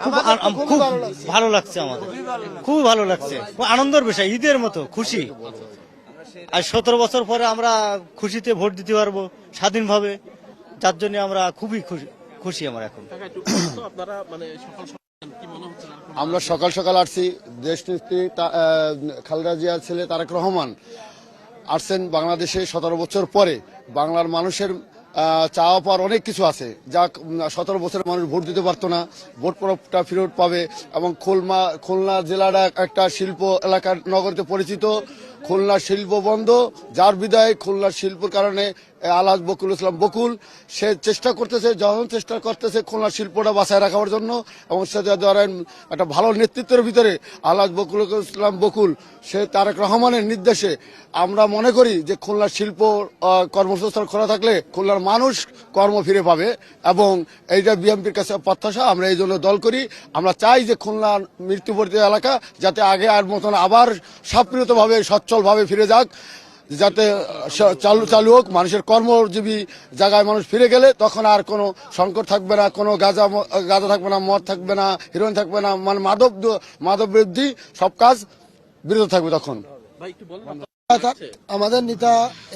খুব ভালো লাগছে আমাদের, খুব ভালো লাগছে, খুব আনন্দের বিষয়, ঈদের মতো খুশি। আর 17 বছর পরে আমরা খুশিতে ভোট দিতে পারবো স্বাধীনভাবে, যার জন্য আমরা খুবই খুশি আমরা এখন। আমরা সকাল সকাল আসছি, দেশ নেত্রী খালেদা জিয়ার ছেলে তারেক রহমান আসছেন বাংলাদেশে 17 বছর পরে। বাংলার মানুষের চাওয়া পাওয়ার অনেক কিছু আছে, যা 17 বছরের মানুষ ভোট দিতে পারতো না, ভোট পরবটা ফেরত পাবে। এবং খুলনা জেলাটা একটা শিল্প এলাকার নগরীতে পরিচিত। খুলনা শিল্প বন্ধ, যার বিদায় খুলনার শিল্পের কারণে আলহাজ বকুল ইসলাম বকুল সে চেষ্টা করতেছে খুলনার শিল্পটা বাঁচায় রাখার জন্য। এবং সে ধরেন একটা ভালো নেতৃত্বের ভিতরে আলহাজ বকুল ইসলাম বকুল, সে তারেক রহমানের নির্দেশে আমরা মনে করি যে খুলনার শিল্প কর্মসংস্থান খোলা থাকলে খুলনার মানুষ কর্ম ফিরে পাবে। এবং এইটা বিএনপির কাছে প্রত্যাশা, আমরা এই জন্য দল করি। আমরা চাই যে খুলনার মৃত্যুবর্তী এলাকা যাতে আগে আর মতন আবার সক্রিয়ভাবে সচ্ছলভাবে ফিরে যাক, যাতে চালু হোক। মানুষের কর্মজীবী জায়গায় মানুষ ফিরে গেলে তখন আর কোনো সংকট থাকবে না, কোনো গাঁজা থাকবে না, মদ থাকবে না, হিরোইন থাকবে না, মানে মাদক বিরোধী সব কাজ বিরত থাকবে তখন। আমাদের নেতা